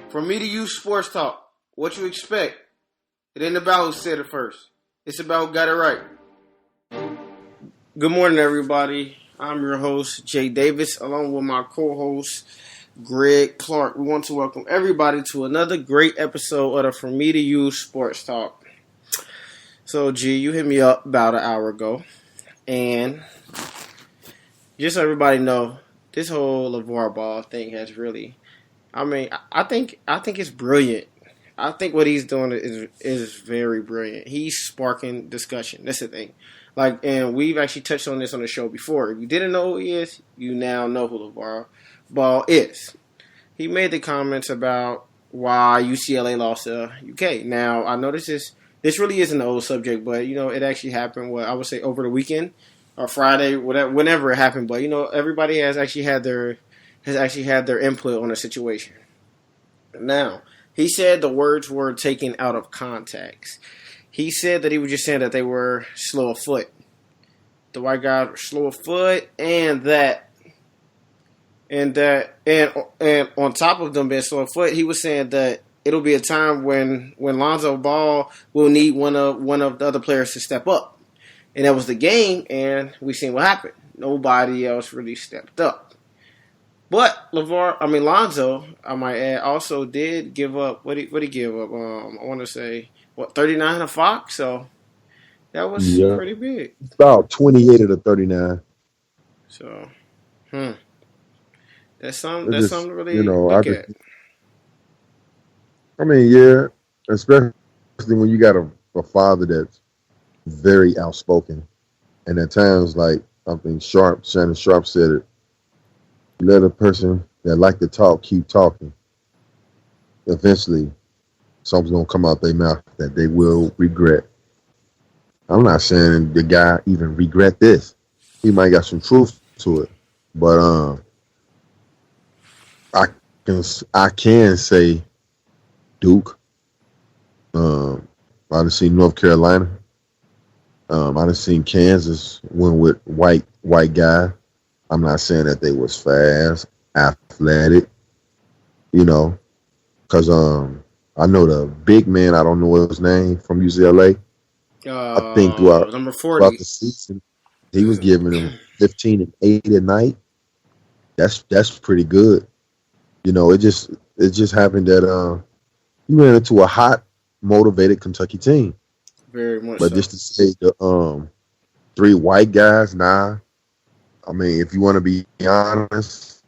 From me to you, sports talk. What you expect? It ain't about who said it first. It's about who got it right. Good morning, everybody. I'm your host, Jay Davis, along with my co-host, Greg Clark. We want to welcome everybody to another great episode of the From Me to You Sports Talk. So, G, you hit me up about an hour ago, and just so everybody know, this whole Lavar Ball thing has really, I think it's brilliant. I think what he's doing is very brilliant. He's sparking discussion. That's the thing. And we've actually touched on this on the show before. If you didn't know who he is, you now know who Lavar Ball is. He made the comments about why UCLA lost to UK. Now, I know this really isn't an old subject, but it actually happened. I would say over the weekend or Friday, whenever it happened. But everybody has actually had their input on the situation. Now, he said the words were taken out of context. He said that he was just saying that they were slow of foot. The white guys were slow of foot, and on top of them being slow of foot, he was saying that it'll be a time when Lonzo Ball will need one of the other players to step up. And that was the game, and we seen what happened. Nobody else really stepped up. But Lonzo, I might add, also did give up. What did he give up? I want to say 39 to Fox. So that was pretty big. About 28 of the 39. So, that's something to really look at. Especially when you got a father that's very outspoken, and at times, Shannon Sharp said it. Let a person that like to talk keep talking. Eventually, something's gonna come out their mouth that they will regret. I'm not saying the guy even regret this. He might got some truth to it, but I can say Duke. I done seen North Carolina. I done seen Kansas win with white guy. I'm not saying that they was fast, athletic, because I know the big man, I don't know his name, from UCLA. I think throughout the season, he was giving them 15 and 8 a night. That's pretty good. It just happened that he ran into a hot, motivated Kentucky team. Very much. But just to say the 3 white guys, nah. If you want to be honest,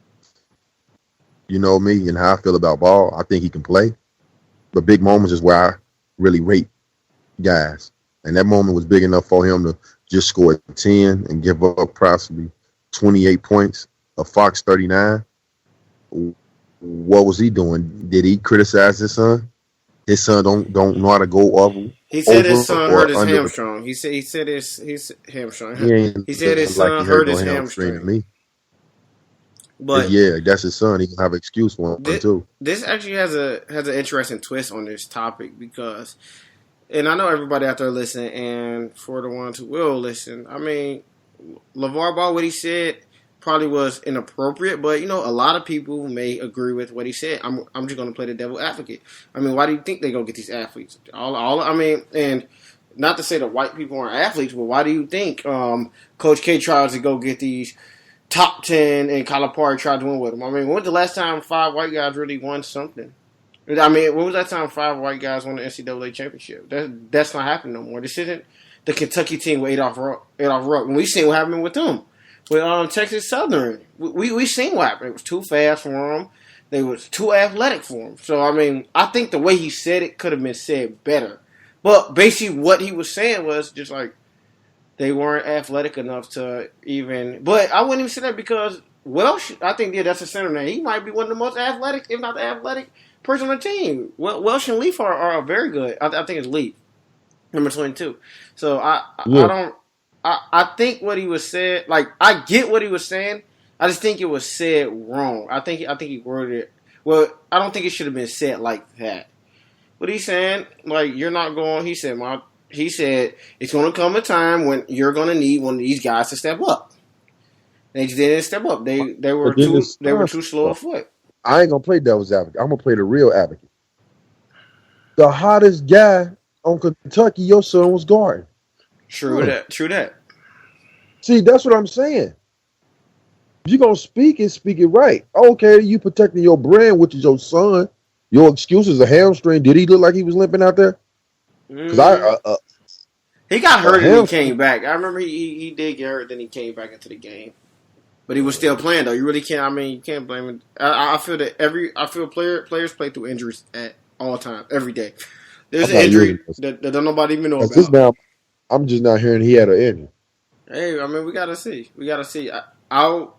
you know me and how I feel about Ball. I think he can play. But big moments is where I really rate guys. And that moment was big enough for him to just score 10 and give up possibly 28 points of Fox 39. What was he doing? Did he criticize his son? His son don't know how to go over. He said his son hurt his hamstring. He said his hamstring. He said his son hurt his hamstring. To me. But yeah, that's his son. He can have an excuse for him too. This actually has an interesting twist on this topic because, and I know everybody out there listening, and for the ones who will listen, LaVar Ball, what he said probably was inappropriate, but a lot of people may agree with what he said. I'm just gonna play the devil advocate. Why do you think they gonna get these athletes? And not to say that white people aren't athletes, but why do you think Coach K tries to go get these top 10 and Calipari tried to win with them? When was the last time 5 white guys really won something? When was that time 5 white guys won the NCAA championship? That's not happening no more. This isn't the Kentucky team with Adolph Rupp. And we've seen what happened with them. With Texas Southern, we seen what happened. It was too fast for them. They was too athletic for him. So, I think the way he said it could have been said better. But basically what he was saying was just they weren't athletic enough to even... But I wouldn't even say that because Welsh, I think, that's a center name. He might be one of the most athletic, if not the athletic person on the team. Welsh and Leaf are very good. I think it's Leaf, number 22. So, I think what he was saying, I get what he was saying. I just think it was said wrong. I think he worded it. Well, I don't think it should have been said like that. What he's saying, you're not going. He said it's going to come a time when you're going to need one of these guys to step up. They just didn't step up. They were too slow of foot. I ain't gonna play devil's advocate. I'm gonna play the real advocate. The hottest guy on Kentucky, your son was guarding. True that. True that. See, that's what I'm saying. If you're gonna speak it right. Okay, you protecting your brand, which is your son. Your excuse is a hamstring. Did he look like he was limping out there? Because He got a hurt and he hamstring. came back. I remember he did get hurt, then he came back into the game. But he was still playing though. You really can't. I mean, you can't blame him. I feel that players play through injuries at all times, every day. There's I'm an not using injury this. that don't nobody even know Because this about. now, I'm just not hearing he had an injury. Hey, I mean, we gotta see. We gotta see. I'll,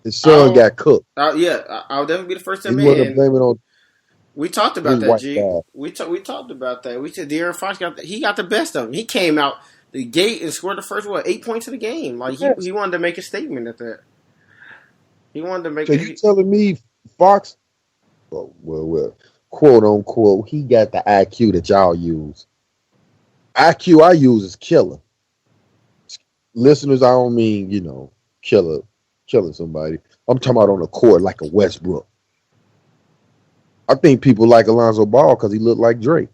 His son I'll, got cooked. I'll definitely be the first to He admit. wasn't And blaming on we talked about three that, white G. guys. We talked about that. We said De'Aaron Fox got the best of him. He came out the gate and scored the first 8 points of the game. Like Yes. he wanted to make a statement at that. He wanted to make So it. you telling me Fox, well, quote unquote, he got the IQ that y'all use. IQ I use is killer. Listeners, I don't mean, killing somebody. I'm talking about on the court like a Westbrook. I think people like Alonzo Ball because he looked like Drake.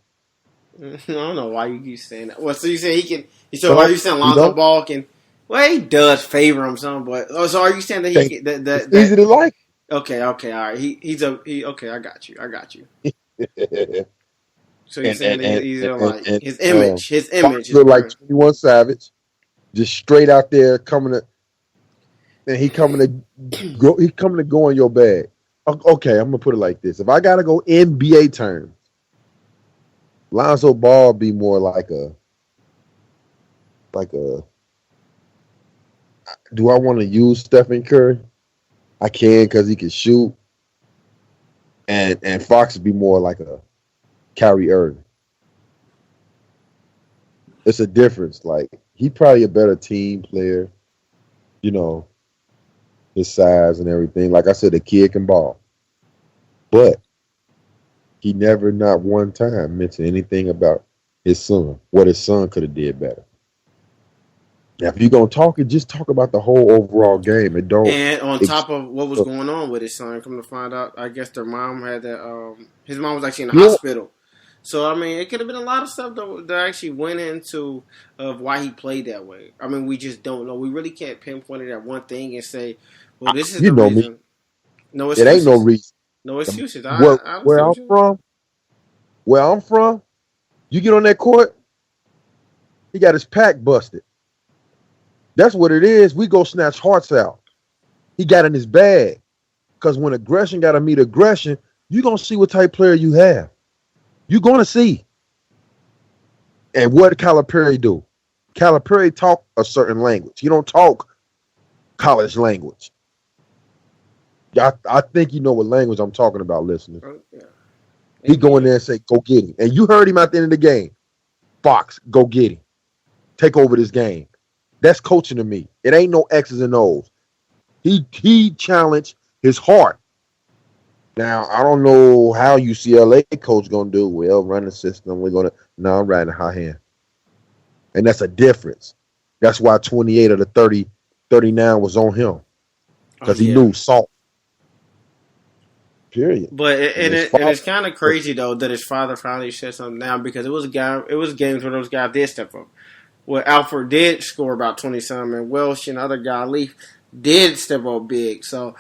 I don't know why you keep saying that. Well, so you saying he can? So are No, you saying you Lonzo don't Ball can? Well, he does favor him some, but so are you saying that he think can? it's That easy to like. okay, all right. He okay. I got you. and, So you're saying that he's easy to and, like and his image Fox is looked like where. 21 Savage, just straight out there coming to, and he coming to go in your bag. Okay, I'm gonna put it like this: if I gotta go NBA terms, Lonzo Ball be more like a. Do I want to use Stephen Curry? I can because he can shoot, and Fox would be more like a Kyrie Irving. It's a difference. Like he probably a better team player, you know, his size and everything. Like I said, the kid can ball, but he never, not one time, mentioned anything about his son, what his son could have did better. Now, if you're gonna talk it, just talk about the whole overall game, and don't. And on Ex- top of what was going on with his son, come to find out, I guess their mom had that. His mom was actually in the yeah, hospital. So I mean, it could have been a lot of stuff that actually went into of why he played that way. I mean, we just don't know. We really can't pinpoint it at one thing and say, "Well, this is you the know me. reason." No It ain't no excuses. reason. No excuses. Where I where understand I'm what you. from, where I'm from, you get on that court, he got his pack busted. That's what it is. We go snatch hearts out. He got in his bag. Because when aggression got to meet aggression, you're going to see what type player you have. You're going to see. And what did Calipari do? Calipari talk a certain language. He don't talk college language. I think you know what language I'm talking about, listeners. Yeah. He go in there and say, go get him. And you heard him at the end of the game. Fox, go get him. Take over this game. That's coaching to me. It ain't no X's and O's. He challenged his heart. Now, I don't know how UCLA coach going to do. Well, run the system. We're going to, no, I'm riding a high hand. And that's a difference. That's why 28 of the 39 was on him. Because he knew salt. Period. But And it's kind of crazy though that his father finally said something now because it was games where those guys did step up. Where Alfred did score about 20 something and Welsh and other guy Leaf did step up big. So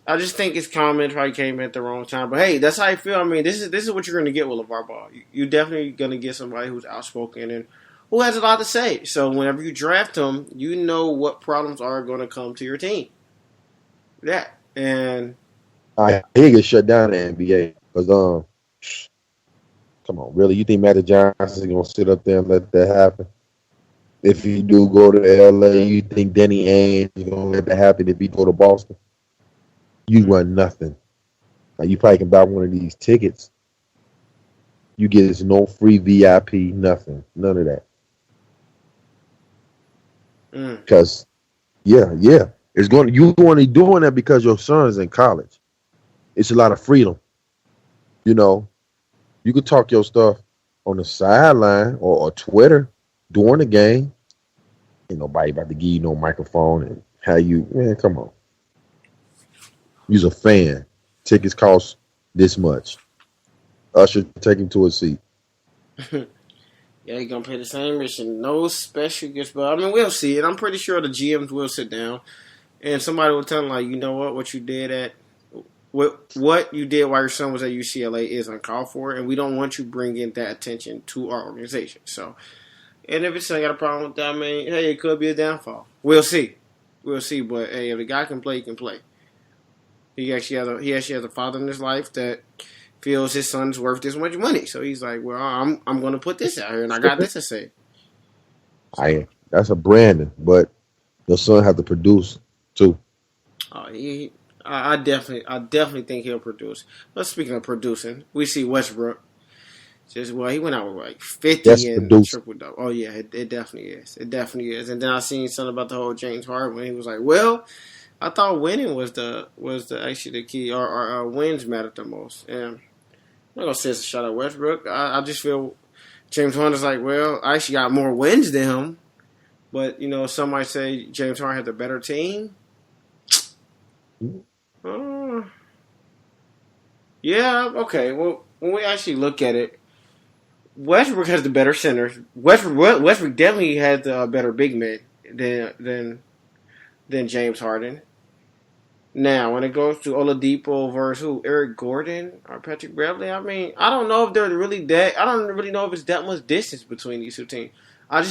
I just think his comments probably came at the wrong time. But hey, that's how I feel. I mean, this is what you're going to get with Lavar Ball. You're definitely going to get somebody who's outspoken and who has a lot to say. So whenever you draft him, you know what problems are going to come to your team. Yeah, and he get shut down in the NBA because come on, really? You think Magic Johnson is gonna sit up there and let that happen? If he do go to LA, you think Danny Ainge is gonna let that happen if he go to Boston? You run nothing. Now you probably can buy one of these tickets. You get us no free VIP, nothing, none of that. Because yeah, it's going. You're going to doing that because your son's in college. It's a lot of freedom. You know, you could talk your stuff on the sideline or Twitter during the game. Ain't nobody about to give you no microphone and how you, man, come on. You's a fan. Tickets cost this much. Usher, take him to a seat. Yeah, he's gonna pay the same mission. No special gifts, but I mean, we'll see. And I'm pretty sure the GMs will sit down and somebody will tell him, like, you know what you did what you did while your son was at UCLA is uncalled for, and we don't want you bringing that attention to our organization. So, and if it's got a problem with that, I mean, hey, it could be a downfall. We'll see. But hey, if the guy can play, he can play. He actually has a father in his life that feels his son's worth this much money. So he's like, well, I'm going to put this out here, and I got this to say. That's a Brandon, but your son have to produce too. I definitely think he'll produce. But speaking of producing, we see Westbrook. He went out with like 50 and triple double. Oh yeah, it definitely is. It definitely is. And then I seen something about the whole James Harden when he was like, well, I thought winning was actually the key, or wins mattered the most. And I'm not gonna say it's a shot at Westbrook. I just feel James Harden's like, well, I actually got more wins than him. But some might say James Harden had the better team. Yeah, okay. Well, when we actually look at it, Westbrook has the better centers. Westbrook definitely had the better big men than James Harden. Now, when it goes to Oladipo versus Eric Gordon or Patrick Beverley, I mean, I don't know if they're really that. I don't really know if it's that much distance between these two teams. I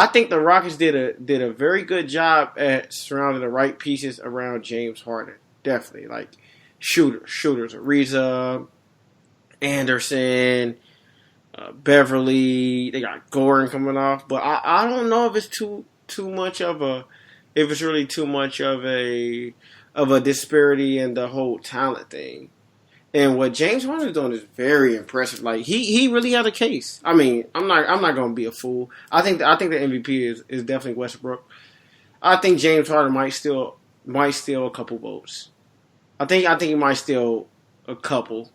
think the Rockets did a very good job at surrounding the right pieces around James Harden. Definitely, like shooters, Ariza, Anderson, Beverly. They got Gordon coming off, but I don't know if it's too much of a disparity in the whole talent thing. And what James Harden is doing is very impressive. Like he really had a case. I mean, I'm not going to be a fool. I think the MVP is definitely Westbrook. I think James Harden might steal a couple votes. I think he might steal a couple.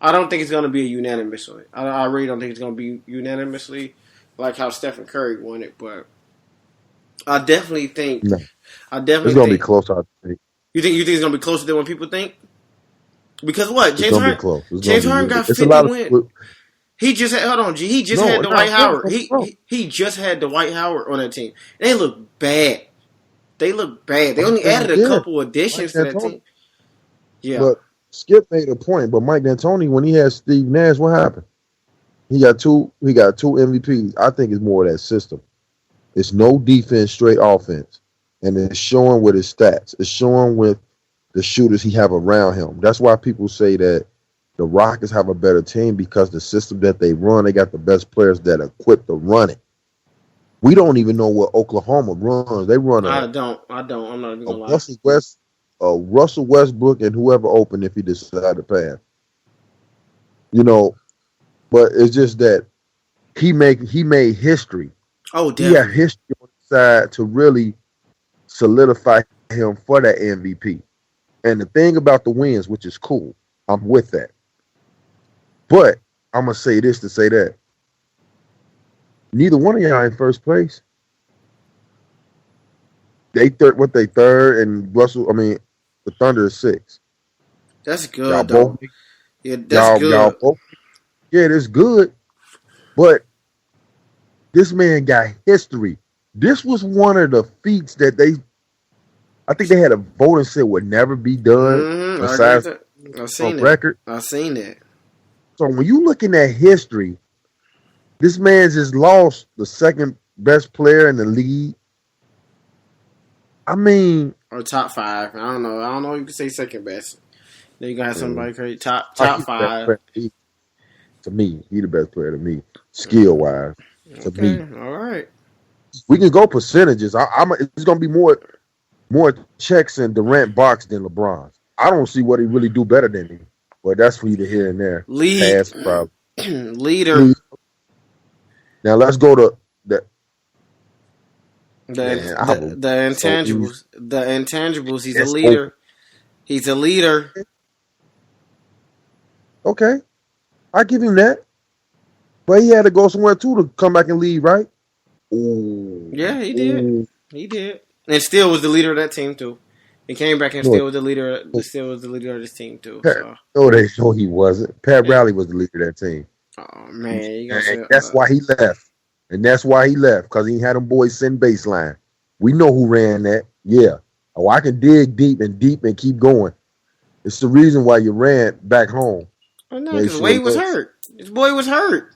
I don't think it's going to be a unanimously. I really don't think it's going to be unanimously like how Stephen Curry won it. But I definitely think. No. It's going to be close. I think. You think it's going to be closer than what people think? Because what? James Harden got 50 wins. He just had Dwight Howard. He just had Dwight Howard on that team. They look bad. They only added a couple additions to that team. Yeah. But Skip made a point. But Mike D'Antoni, when he had Steve Nash, what happened? He got two MVPs. I think it's more of that system. It's no defense, straight offense. And it's showing with his stats. It's showing with the shooters he have around him. That's why people say that the Rockets have a better team, because the system that they run, they got the best players that are equipped to run it. We don't even know what Oklahoma runs. They run I don't. I'm not even gonna lie. Russell Westbrook and whoever open if he decide to pass. But it's just that he made history. Oh, definitely. He had history on the side to really solidify him for that MVP. And the thing about the wins, which is cool, I'm with that. But I'm going to say this to say that. Neither one of y'all in first place. They third, and the Thunder is 6. That's good, though. Yeah, that's good. Y'all both, yeah, that's good. But this man got history. This was one of the feats that I think they had a vote and said would never be done. Besides I've seen record. I've seen that. So when you looking at history, this man just lost the second best player in the league. I mean, or top 5. I don't know. You can say second best. Then you got somebody crazy. Top 5. To me, he the best player to me, skill wise. To me, all right. We can go percentages. It's gonna be more checks in Durant box than LeBron's. I don't see what he really do better than him, but that's for you to hear and there. Leader. Now let's go to the intangibles. The intangibles. He's a leader. He's a leader. Okay, I give him that, but he had to go somewhere too to come back and lead, right? Ooh. Yeah, he did. He did. And still was the leader of that team, too. He came back and No, still was the leader. Still was the leader of this team too. Pat, So, no, he wasn't. Pat and, Riley was the leader of that team. oh man, you gonna And say that's why he left. And that's why he left, because he had them boys send baseline. We know who ran that. Yeah. Oh, I can dig deep and keep going. It's the reason why you ran back home. oh, no, Make because sure Wade was hurt. This boy was hurt.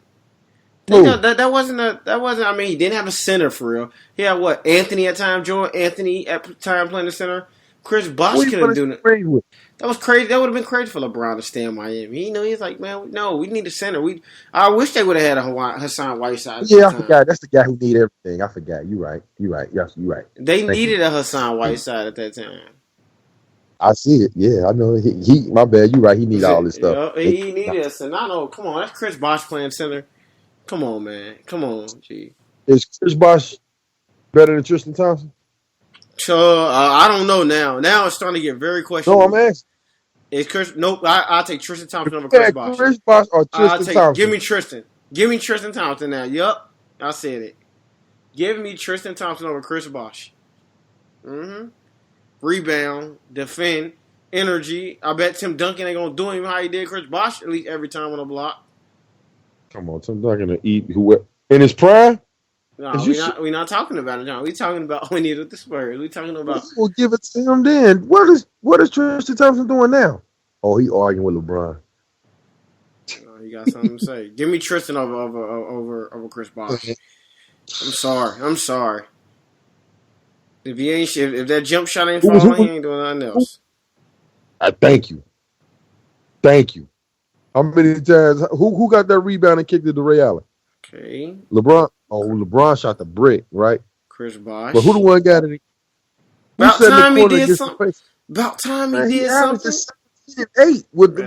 no. That wasn't a that wasn't. I mean, he didn't have a center for real. He had what? Anthony at time, Joel Anthony at time playing the center. Chris Bosh What you couldn't want do to it. trade with? That was crazy. That would have been crazy for LeBron to stay in Miami. He knew he's like, man, no, we need a center. I wish they would have had a Hassan Whiteside at Yeah, that I time. forgot. That's the guy who need everything. I forgot. You right. Yes, you right. They Thank needed you. a Hassan Whiteside at that time. I see it. Yeah, I know. He my bad. You right. He need all this stuff. He needed a center. I know. Come on, that's Chris Bosh playing center. Come on, man. Come on, G. Is Chris Bosh better than Tristan Thompson? So I don't know now. Now it's starting to get very No, questionable. I'm asking. Is Chris? Nope. I'll take Tristan Thompson over Chris Yeah, Bosh. Chris Bosh or Tristan Thompson? Give me Tristan. Give me Tristan Thompson now. Yup. I said it. Give me Tristan Thompson over Chris Bosh. Mm-hmm. Rebound, defend, energy. I bet Tim Duncan ain't gonna do him how he did Chris Bosh at least every time on a block. Come on, Tim Duncan to eat who in his prime? No, we're not talking about it, John. We're talking about when he's with the Spurs. We're talking about. We'll give it to him then. What is Tristan Thompson doing now? Oh, he arguing with LeBron. You got something to say? Give me Tristan over Chris Bosh. I'm sorry. If that jump shot ain't falling, he ain't doing nothing else. I thank you. How many times? Who got that rebound and kicked it to Ray Allen? Okay. LeBron. Oh, LeBron shot the brick, right? Chris Bosh. But who the one got it? About time he did something. About time he did something. 8 with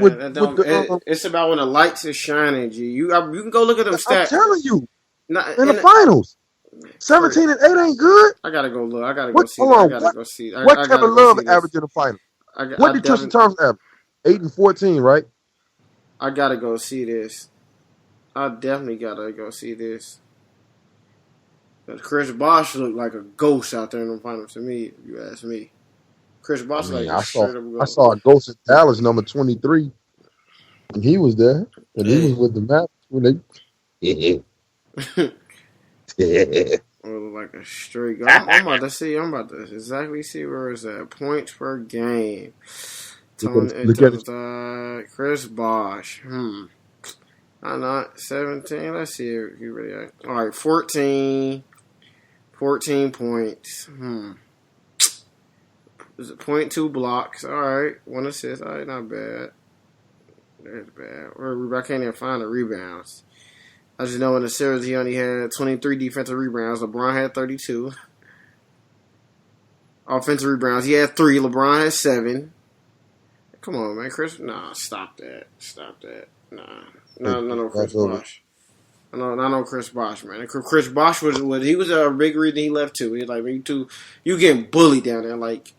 it's about when the lights are shining. G, you can go look at them stats. I'm telling you, in the the finals, 17 and 8 ain't good. I gotta go look. I gotta go see. I gotta go see. What Kevin Love average in the finals? What did Tristan Thompson average? 8 and 14, right? I gotta go see this. I definitely gotta go see this. But Chris Bosh looked like a ghost out there in the finals to me, if you ask me. Chris Bosh I saw a ghost in Dallas, number 23. And he was there. And he was with the Mavericks when they look like a straight guy. I'm about to exactly see where it's at. Points per game. Chris Bosh. I'm not 17. Let's see if he really. All right, 14 points. Is it 0.2 blocks? All right, 1 assist. All right, not bad. That's bad. I can't even find the rebounds. I just know in the series he only had 23 defensive rebounds. LeBron had 32. Offensive rebounds, he had 3. LeBron had 7. Come on, man, Chris. Nah, stop that. Nah, no Chris Bosh. No Chris Bosh, man. Chris Bosh he was a big reason he left too. He was like, me too. You getting bullied down there, like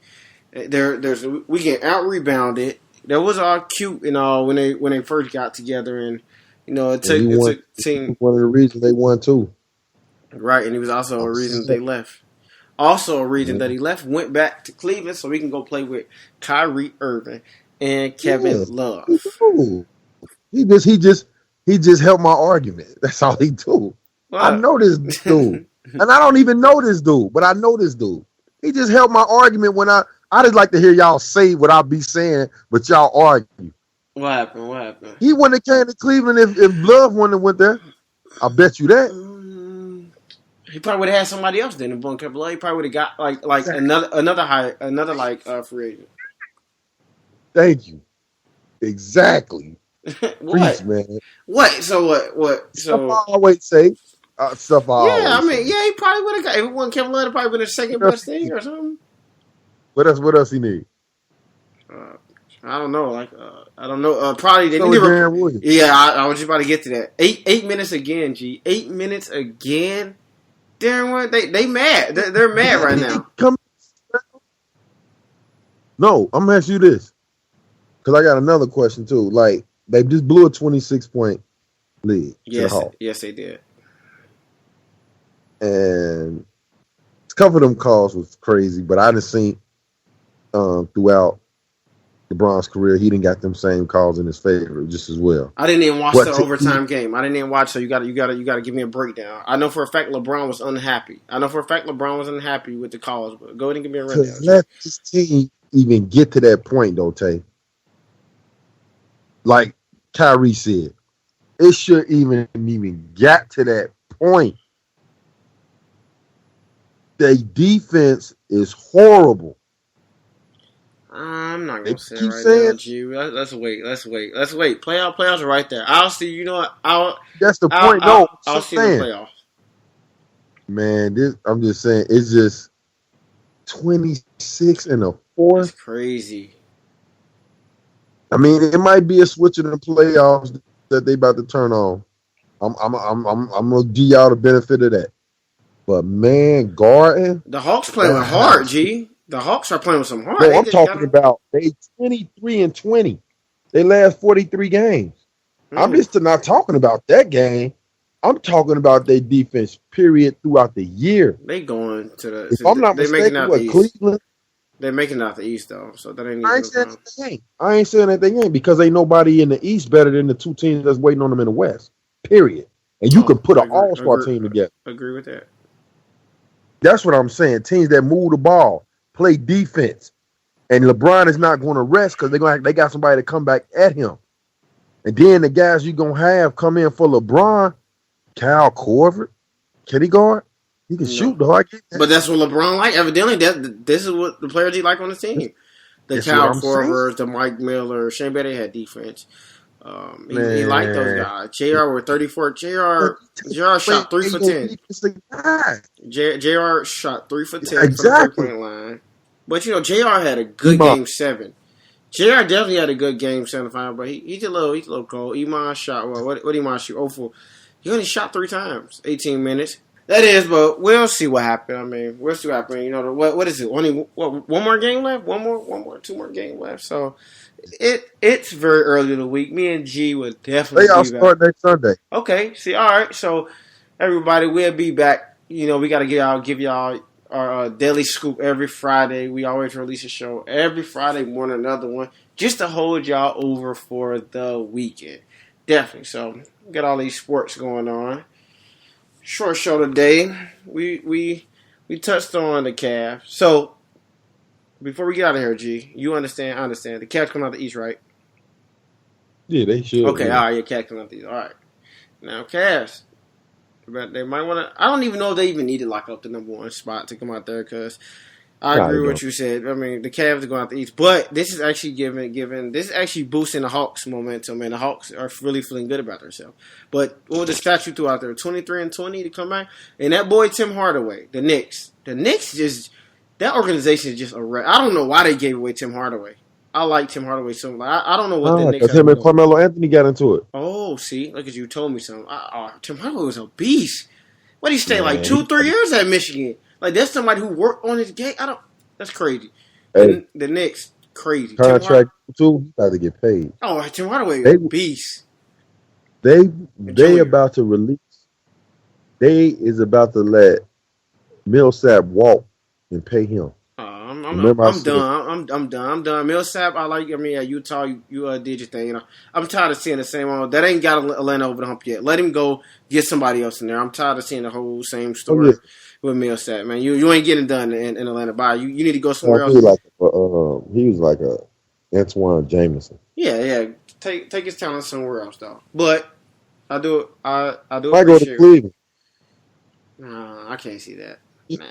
we get out rebounded. That was all cute and all when they first got together, and it took team. One of the reasons they won too. Right, and he was also a reason they left. Also a reason that he left, went back to Cleveland so he can go play with Kyrie Irving and Kevin Love. He just helped my argument. That's all he do. What? I know this dude. And I don't even know this dude, but I know this dude. He just helped my argument when I just like to hear y'all say what I be saying, but y'all argue. What happened? He wouldn't have came to Cleveland if Love wouldn't have went there. I bet you that. He probably would have had somebody else then. If Bone kept Love, he probably would have got like another free agent. Thank you. Exactly. What? Preach, man. What? So what? So stuff I always say. Stuff I always say. He probably would have got. If it wasn't Kevin Love, it probably been a second best thing or something. What else he need? I don't know. I don't know. Probably they need to. Yeah, I was just about to get to that. 8 minutes again, G. 8 minutes again. Darren, what? They mad. They're mad right now. No, I'm gonna ask you this because I got another question too. Like they just blew a 26-point lead. Yes, they did. And a couple of them calls was crazy, but I just seen throughout LeBron's career, he didn't got them same calls in his favor just as well. I didn't even watch But the overtime game. I didn't even watch. So you got to give me a breakdown. I know for a fact LeBron was unhappy. With the calls. But go ahead and give me a rundown. To let this team even get to that point, though, Tay, like Kyrie said, it should even got to that point. Their defense is horrible. I'm not gonna say it right now, G. Let's wait. Playoffs are right there. I'll see. You know what? That's the point. I'll see the playoffs. Man, I'm just saying, it's just 26 and a 4. It's crazy. I mean, it might be a switch in the playoffs that they about to turn on. I'm gonna give y'all the benefit of that. But man, guarding the Hawks playing hard, G. The Hawks are playing with some heart. No, I'm talking about they 23-20. They last 43 games. I'm just not talking about that game. I'm talking about their defense, period, throughout the year. They going to the. If I'm not mistaken, Cleveland. They're making out the East though, so that ain't. I ain't saying that they ain't because ain't nobody in the East better than the two teams that's waiting on them in the West. Period. And you can put an all-star team together. Agree with that. That's what I'm saying. Teams that move the ball, play defense, and LeBron is not going to rest because they got somebody to come back at him. And then the guys you're going to have come in for LeBron, Kyle Korver, can he guard? He can shoot, though. I get that. But that's what LeBron like. Evidently, this is what the players he like on the team. The Kyle Korvers, the Mike Miller, Shane Betty had defense. He liked those guys. JR were 34. JR shot 3 for 10. JR shot 3 for 10 from the 3-point line. But you know, JR had a good game 7. JR definitely had a good game 7 final, but he's a little cold. Iman shot what did Iman shoot? 0 for. He only shot 3 times, 18 minutes. That is, but we'll see what happens. I mean, we'll see what happens. You know, what is it? Only one more game left? 2 more games left. So it's very early in the week. Me and G will definitely be back. They all start next Sunday. Okay. See, all right. So everybody, we'll be back. You know, we got to give y'all our daily scoop every Friday. We always release a show every Friday morning, another one, just to hold y'all over for the weekend. Definitely. So we got all these sports going on. Short show today. We touched on the Cavs. So before we get out of here, G, I understand. The Cavs come out the East, right? Yeah, they should. Okay, yeah. All right, Cavs come out the East. All right. Now Cavs, they might want to. I don't even know if they even need to lock up the number 1 spot to come out there because I agree with what you said. I mean, the Cavs are going out the East, but this is actually this is actually boosting the Hawks' momentum, and the Hawks are really feeling good about themselves. But what was the stat you threw out there? 23-20 to come back, and that boy Tim Hardaway, the Knicks just that organization is just a wreck. I don't know why they gave away Tim Hardaway. I like Tim Hardaway so much. I don't know what the Knicks. Because him and Carmelo Anthony got into it. Oh, see, look at you told me something. Tim Hardaway was a beast. What did he stay like 2-3 years at Michigan? Like, that's somebody who worked on his game. That's crazy. Hey, the Knicks, crazy. Contract too, he got to get paid. Oh, Tim Hardaway is a beast. They about to release. They is about to let Millsap walk and pay him. I'm done. Millsap, Utah, you did your thing. You know, I'm tired of seeing the same old. That ain't got Atlanta over the hump yet. Let him go get somebody else in there. I'm tired of seeing the whole same story with Millsap, man. You ain't getting done in Atlanta. Bye. You need to go somewhere else. He was like a Antoine Jameson. Yeah. Take his talent somewhere else though. But I do. I go to Cleveland. Nah, I can't see that. Nah.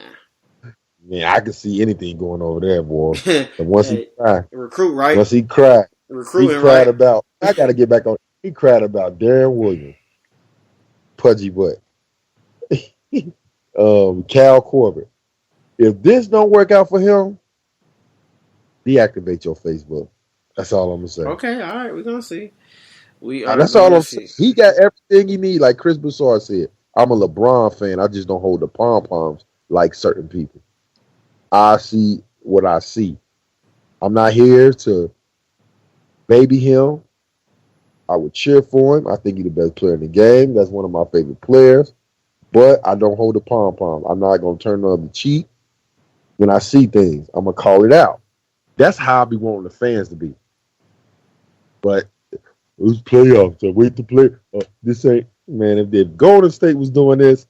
Man, I can see anything going over there, boy. And once he cried, recruit, right? Once he cried, recruiting, he cried right? about. I got to get back on. He cried about Darren Williams, pudgy butt, Cal Corbett. If this don't work out for him, deactivate your Facebook. That's all I'm gonna say. Okay, all right, we're gonna see. That's all I'm saying. He got everything he need, like Chris Broussard said. I'm a LeBron fan. I just don't hold the pom poms like certain people. I see what I see. I'm not here to baby him. I would cheer for him. I think he's the best player in the game. That's one of my favorite players. But I don't hold the pom pom. I'm not going to turn on the cheek when I see things. I'm going to call it out. That's how I be wanting the fans to be. But it was playoffs. So wait to play. This ain't man. If Golden State was doing this,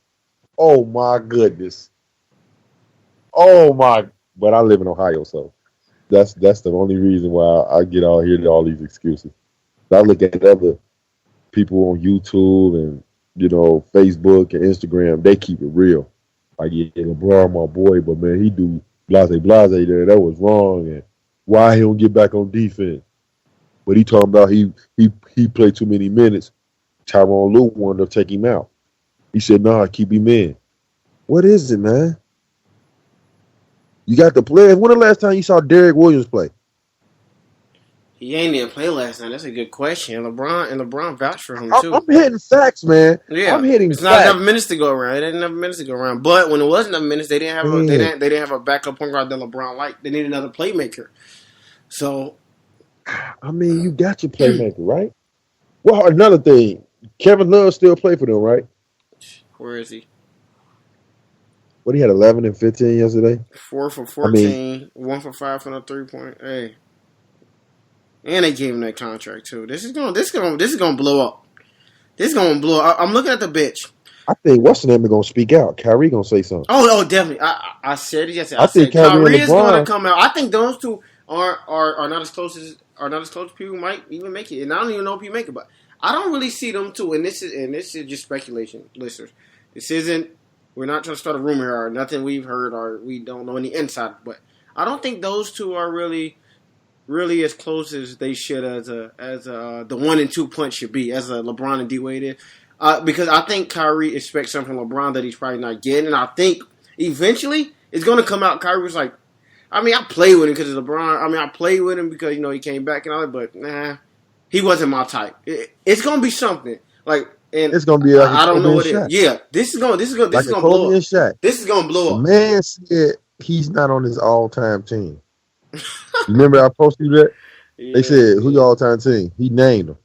oh my goodness, oh my. But I live in Ohio, so that's the only reason why I get all here to all these excuses. I look at other people on YouTube and Facebook and Instagram. They keep it real. Like yeah, LeBron, my boy, but man, he do blase there. That was wrong, and why he don't get back on defense? But he talking about he played too many minutes. Tyronn Lue wanted to take him out. He said, "Nah, keep him in." What is it, man? You got the players. When the last time you saw Derrick Williams play? He ain't even play last night. That's a good question. LeBron vouched for him I'm too. hitting facts, man. Yeah, I'm hitting it's not facts. enough minutes to go around. It ain't enough minutes to go around. But when it was enough minutes, they didn't have a they didn't have a backup point guard that LeBron liked. They needed another playmaker. So, I mean, you got your playmaker, right? Well, another thing, Kevin Love still play for them, right? where is he? What he had 11 and 15 yesterday. 4 for 14, I mean, 1 for 5 from the 3-point. Hey, and they gave him that contract too. This is gonna blow up. This is gonna blow up. I'm looking at the bench. I think what's the name is gonna speak out. Kyrie gonna say something. Oh, definitely. I said it yesterday. I think said Kyrie Kyrie and is going LeBron. to come out. I think those two are not as close as people might even make it. And I don't even know if he make it, but I don't really see them two. And this is just speculation, listeners. This isn't. We're not trying to start a rumor or nothing we've heard or we don't know any inside. But I don't think those two are really as close as they should as the 1 and 2 punch should be as a LeBron and D Wade is. Because I think Kyrie expects something from LeBron that he's probably not getting, and I think eventually it's going to come out. Kyrie was like, I mean, I played with him because of LeBron. I mean, I played with him because he came back and all that, but nah, he wasn't my type. It's going to be something like, and It's gonna be like I don't know what it is. Shaq. Yeah, this is going to Kobe blow and up. Shaq. This is going to blow The up. man said he's not on his all-time team. Remember I posted you that? Yeah, They said, who your all-time team? He named them.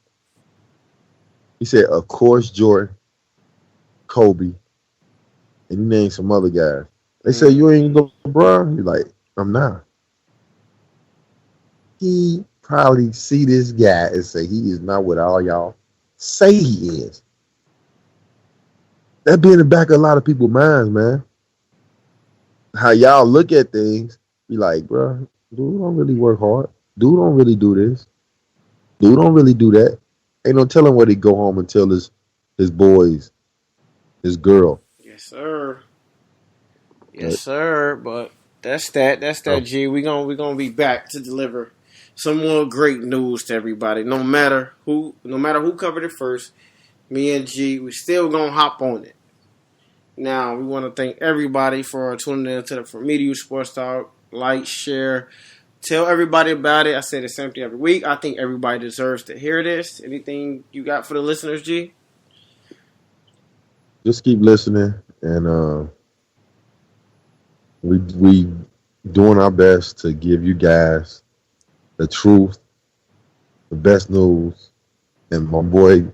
He said, of course, Jordan, Kobe, and he named some other guys. They said, you ain't LeBron? He's like, I'm not. He probably see this guy and say he is not what all y'all say he is. That be in the back of a lot of people's minds, man. How y'all look at things, be like, bro, dude don't really work hard. Dude don't really do this. Dude don't really do that. Ain't no telling where he go home and tell his boys, his girl. Yes, sir. Yes, sir. But that's that. G. We gonna be back to deliver some more great news to everybody. No matter who covered it first, me and G, we still gonna hop on it. Now we want to thank everybody for tuning in to the For Media Sports Talk. Like, share, tell everybody about it. I say the same thing every week. I think everybody deserves to hear this. Anything you got for the listeners, G? Just keep listening, and we doing our best to give you guys the truth, the best news, and my boy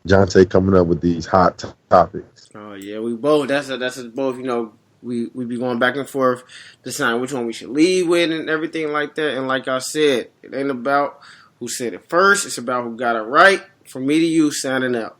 Jonte coming up with these hot topics. Oh yeah, we both. That's both. We be going back and forth, deciding which one we should lead with and everything like that. And like I said, it ain't about who said it first. It's about who got it right. From me to you, signing out.